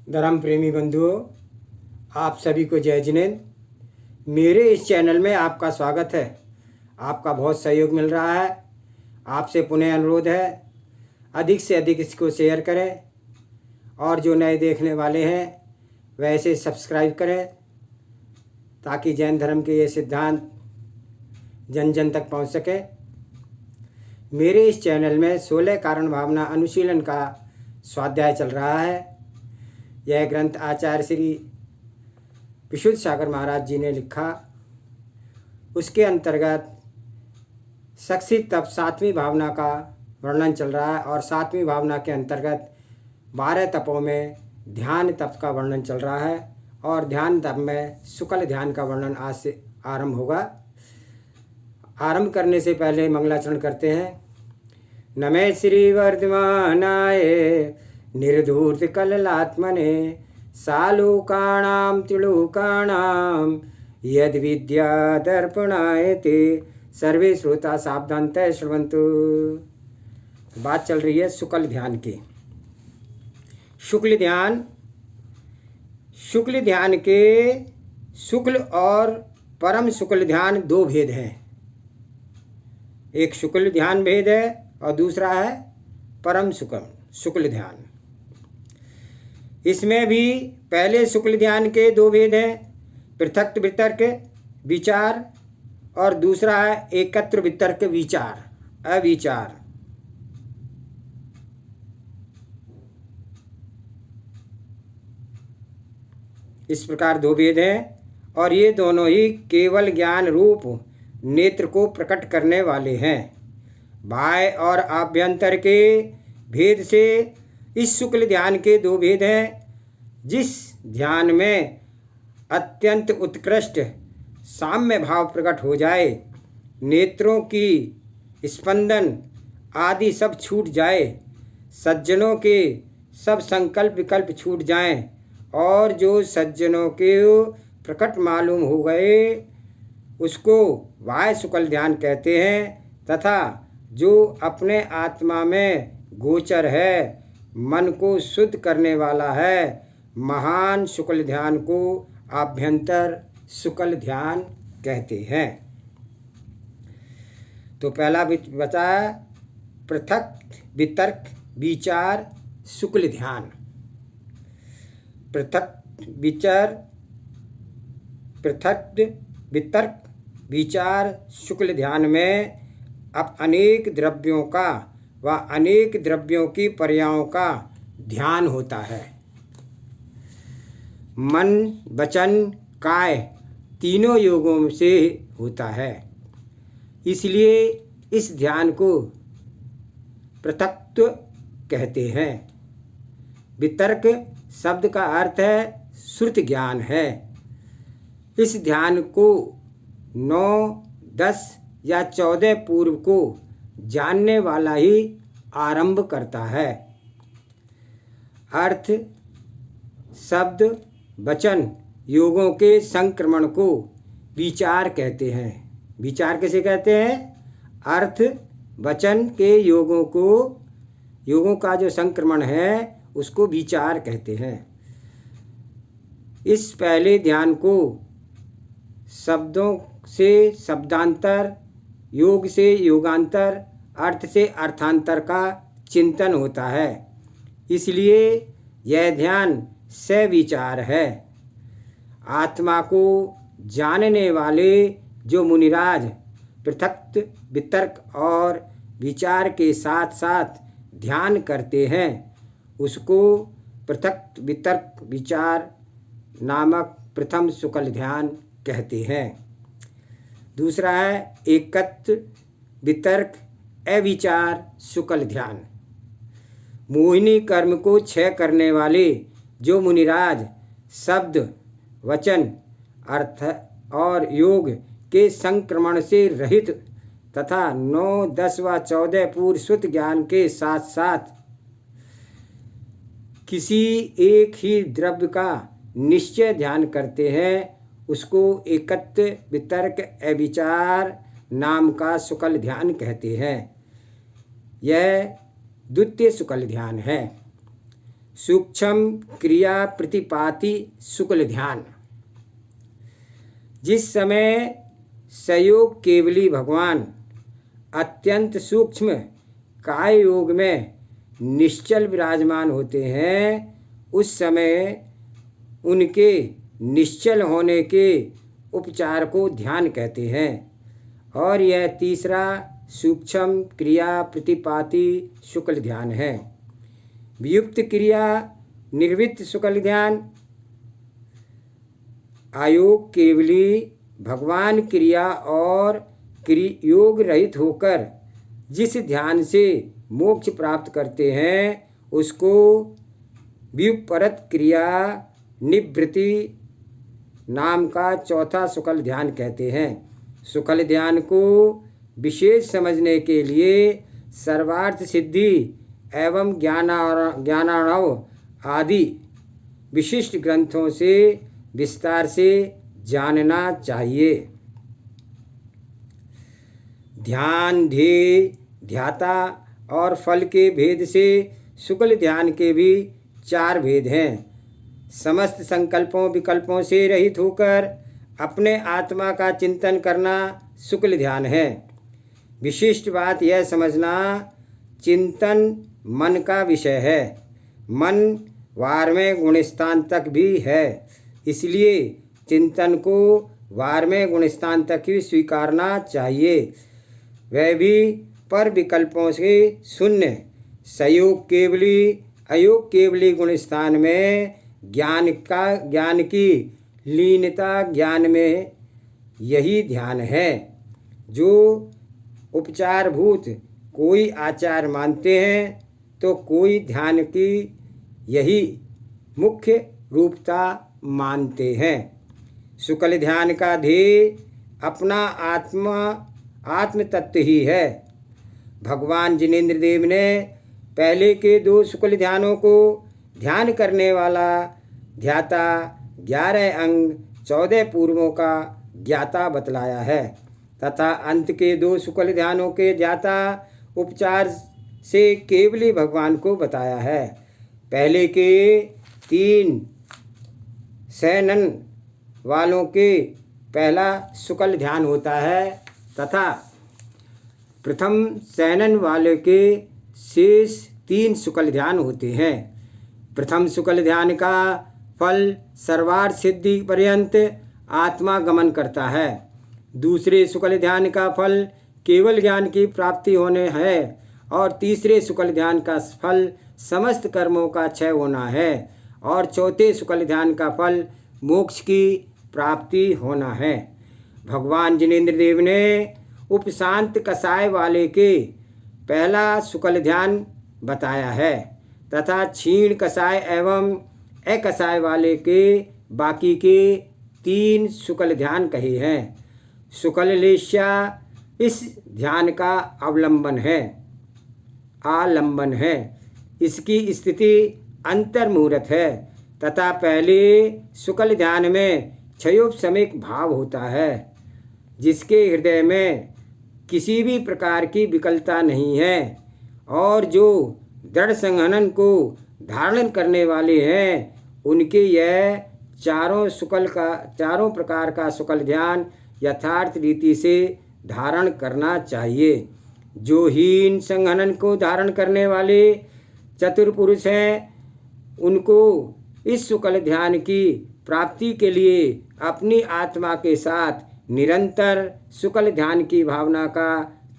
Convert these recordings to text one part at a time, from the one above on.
धर्म प्रेमी बंधुओं, आप सभी को जय जिनेंद्र। मेरे इस चैनल में आपका स्वागत है। आपका बहुत सहयोग मिल रहा है। आपसे पुनः अनुरोध है, अधिक से अधिक इसको शेयर करें और जो नए देखने वाले हैं वैसे सब्सक्राइब करें, ताकि जैन धर्म के ये सिद्धांत जन जन तक पहुंच सके। मेरे इस चैनल में 16 कारण भावना अनुशीलन का स्वाध्याय चल रहा है। यह ग्रंथ आचार्य श्री विशुद्ध सागर महाराज जी ने लिखा। उसके अंतर्गत शक्ति तप 7वीं भावना का वर्णन चल रहा है और 7वीं भावना के अंतर्गत 12 तपों में ध्यान तप का वर्णन चल रहा है और ध्यान तप में शुक्ल ध्यान का वर्णन आज से आरंभ होगा। आरंभ करने से पहले मंगलाचरण करते हैं। नमः श्री वर्धमानाय निर्धूर्त कललात्मने सालोकाणां त्रिलोकाणां यद विद्या दर्पणाय ते सर्वे श्रोता सावधानतः श्रवन्तु। बात चल रही है शुक्ल ध्यान की। शुक्ल ध्यान के शुक्ल और परम शुक्ल ध्यान दो भेद हैं। एक शुक्ल ध्यान भेद है और दूसरा है परम शुक्ल ध्यान। इसमें भी पहले शुक्ल ध्यान के दो भेद हैं, पृथक वितर्क विचार और दूसरा है एकत्र वितर्क विचार अविचार। इस प्रकार दो भेद हैं और ये दोनों ही केवल ज्ञान रूप नेत्र को प्रकट करने वाले हैं। बाह्य और आभ्यंतर के भेद से इस शुक्ल ध्यान के दो भेद हैं। जिस ध्यान में अत्यंत उत्कृष्ट साम्य भाव प्रकट हो जाए, नेत्रों की स्पंदन आदि सब छूट जाए, सज्जनों के सब संकल्प विकल्प छूट जाएं और जो सज्जनों के प्रकट मालूम हो गए उसको बाह्य शुक्ल ध्यान कहते हैं, तथा जो अपने आत्मा में गोचर है, मन को शुद्ध करने वाला है, महान शुक्ल ध्यान को आभ्यंतर शुक्ल ध्यान कहते हैं। तो पहला बचा पृथक वितर्क विचार शुक्ल ध्यान। पृथक वितर्क विचार शुक्ल ध्यान में अब अनेक द्रव्यों का व अनेक द्रव्यों की पर्यायों का ध्यान होता है। मन वचन काय तीनों योगों से होता है, इसलिए इस ध्यान को पृथक्त्व कहते हैं। वितर्क शब्द का अर्थ है श्रुत ज्ञान है। इस ध्यान को 9, 10 या 14 पूर्व को जानने वाला ही आरंभ करता है। अर्थ शब्द वचन योगों के संक्रमण को विचार कहते हैं। विचार किसे कहते हैं? अर्थ वचन के योगों का जो संक्रमण है उसको विचार कहते हैं। इस पहले ध्यान को शब्दों से शब्दांतर, योग से योगांतर, अर्थ से अर्थांतर का चिंतन होता है, इसलिए यह ध्यान सविचार है। आत्मा को जानने वाले जो मुनिराज पृथक वितर्क और विचार के साथ साथ ध्यान करते हैं उसको पृथक वितर्क विचार नामक प्रथम शुक्ल ध्यान कहते हैं। दूसरा है एकत्र वितर्क अविचार शुक्ल ध्यान। मोहिनी कर्म को क्षय करने वाले जो मुनिराज शब्द वचन अर्थ और योग के संक्रमण से रहित तथा 9, 10 व 14 पूर्व शुद्ध ज्ञान के साथ साथ किसी एक ही द्रव्य का निश्चय ध्यान करते हैं उसको एकत्र वितर्क अविचार नाम का शुक्ल ध्यान कहते हैं। यह द्वितीय शुक्ल ध्यान है। सूक्ष्म क्रिया प्रतिपाति शुक्ल ध्यान। जिस समय सयोग केवली भगवान अत्यंत सूक्ष्म काय योग में निश्चल विराजमान होते हैं, उस समय उनके निश्चल होने के उपचार को ध्यान कहते हैं। और यह तीसरा सूक्ष्म क्रिया प्रतिपाति शुक्ल ध्यान है। वियुक्त क्रिया निर्वृत्त शुक्ल ध्यान। आयोग केवली भगवान क्रिया और योग रहित होकर जिस ध्यान से मोक्ष प्राप्त करते हैं, उसको व्युपरत क्रिया निवृत्ति नाम का चौथा शुक्ल ध्यान कहते हैं। शुक्ल ध्यान को विशेष समझने के लिए सर्वार्थ सिद्धि एवं ज्ञानार्णव आदि विशिष्ट ग्रंथों से विस्तार से जानना चाहिए। ध्यान, ध्येय, ध्याता और फल के भेद से शुक्ल ध्यान के भी 4 भेद हैं। समस्त संकल्पों विकल्पों से रहित होकर अपने आत्मा का चिंतन करना शुक्ल ध्यान है। विशिष्ट बात यह समझना, चिंतन मन का विषय है। मन 12वें गुणस्थान तक भी है, इसलिए चिंतन को 12वें गुणस्थान तक ही स्वीकारना चाहिए, वह भी पर विकल्पों से शून्य। सयोग केवली अयोग केवली गुणस्थान में ज्ञान की लीनता ज्ञान में यही ध्यान है, जो उपचारभूत कोई आचार मानते हैं, तो कोई ध्यान की यही मुख्य रूपता मानते हैं। शुक्ल ध्यान का ध्येय अपना आत्म तत्व ही है। भगवान जिनेंद्र देव ने पहले के 2 शुक्ल ध्यानों को ध्यान करने वाला ध्याता 11 अंग 14 पूर्वों का ज्ञाता बतलाया है, तथा अंत के 2 शुक्ल ध्यानों के ध्याता उपचार से केवली भगवान को बताया है। पहले के 3 शयनन वालों के पहला शुक्ल ध्यान होता है, तथा प्रथम शयनन वाले के शेष 3 शुक्ल ध्यान होते हैं। प्रथम शुक्ल ध्यान का फल सर्वार्थ सिद्धि पर्यंत आत्मा गमन करता है। दूसरे शुक्ल ध्यान का फल केवल ज्ञान की प्राप्ति होने है, और तीसरे शुक्ल ध्यान का फल समस्त कर्मों का क्षय होना है, और चौथे शुक्ल ध्यान का फल मोक्ष की प्राप्ति होना है। भगवान जिनेंद्र देव ने उपशांत कसाय वाले के पहला शुक्ल ध्यान बताया है, तथा क्षीण कसाय एवं अकसाय वाले के बाकी के 3 शुक्ल ध्यान कहे हैं। शुक्ल लेश्या इस ध्यान का आलंबन है। इसकी स्थिति अंतर्मुहूर्त है, तथा पहले शुक्ल ध्यान में क्षयोपशमिक भाव होता है, जिसके हृदय में किसी भी प्रकार की विकलता नहीं है, और जो दृढ़ संघनन को धारण करने वाले हैं, उनके यह चारों प्रकार का शुक्ल ध्यान यथार्थ रीति से धारण करना चाहिए। जो हीन संघनन को धारण करने वाले चतुर पुरुष हैं, उनको इस शुक्ल ध्यान की प्राप्ति के लिए अपनी आत्मा के साथ निरंतर शुक्ल ध्यान की भावना का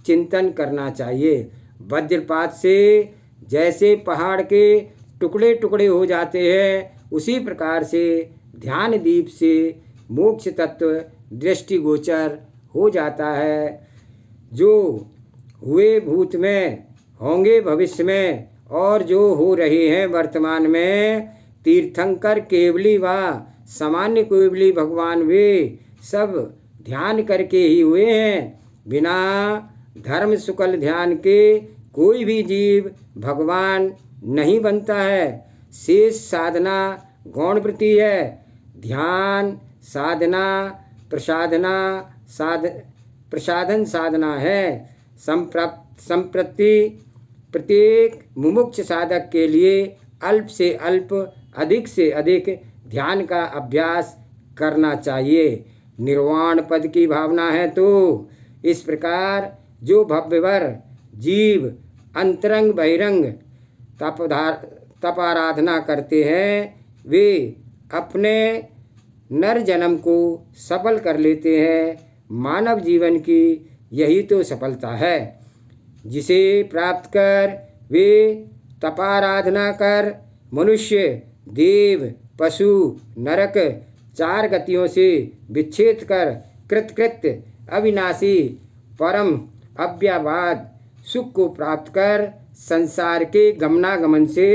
चिंतन करना चाहिए। वज्रपात से जैसे पहाड़ के टुकड़े टुकड़े हो जाते हैं, उसी प्रकार से ध्यान दीप से मोक्ष तत्व दृष्टिगोचर हो जाता है। जो हुए भूत में, होंगे भविष्य में, और जो हो रहे हैं वर्तमान में, तीर्थंकर केवली व सामान्य केवली भगवान वे सब ध्यान करके ही हुए हैं। बिना धर्म शुक्ल ध्यान के कोई भी जीव भगवान नहीं बनता है। शेष साधना गौण वृत्ति है। ध्यान साधना प्रसाधन साधना है। संप्रति प्रत्येक मुमुक्ष साधक के लिए अल्प से अल्प, अधिक से अधिक ध्यान का अभ्यास करना चाहिए। निर्वाण पद की भावना है तो इस प्रकार जो भव्यवर जीव अंतरंग बहिरंग तप आराधना करते हैं, वे अपने नर जन्म को सफल कर लेते हैं। मानव जीवन की यही तो सफलता है, जिसे प्राप्त कर वे तपाराधना कर मनुष्य, देव, पशु, नरक चार गतियों से विच्छेद कर कृतकृत्य अविनाशी परम अव्ययवाद सुख को प्राप्त कर संसार के गमनागमन से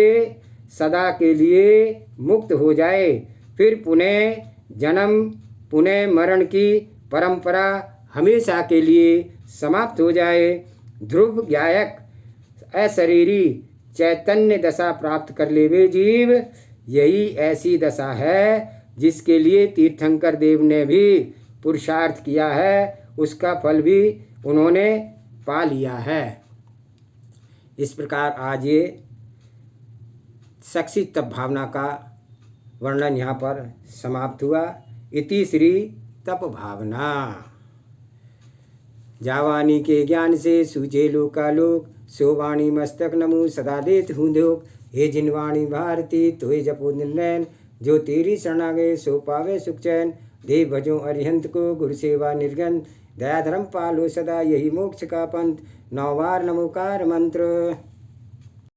सदा के लिए मुक्त हो जाए। फिर पुनः जन्म पुनः मरण की परंपरा हमेशा के लिए समाप्त हो जाए। ध्रुव गायक अशरीरी चैतन्य दशा प्राप्त कर ले वे जीव, यही ऐसी दशा है जिसके लिए तीर्थंकर देव ने भी पुरुषार्थ किया है, उसका फल भी उन्होंने पा लिया है। इस प्रकार आज ये शक्ति तप भावना का वर्णन यहाँ पर समाप्त हुआ। इति श्री तप भावना। जावानी के ज्ञान से सूझे लोकालोक, सो वाणी मस्तक नमो सदा देत हूँ ध्योग। हे जिनवाणी भारती तोय जपो निर्नयन, जो तेरी शरणा गए सो पावे सुख चैन। देव भजो अरिहंत को गुरु सेवा निर्गन, दया धर्म पालो सदा यही मोक्ष का पंथ। 9 बार नमोकार मंत्र।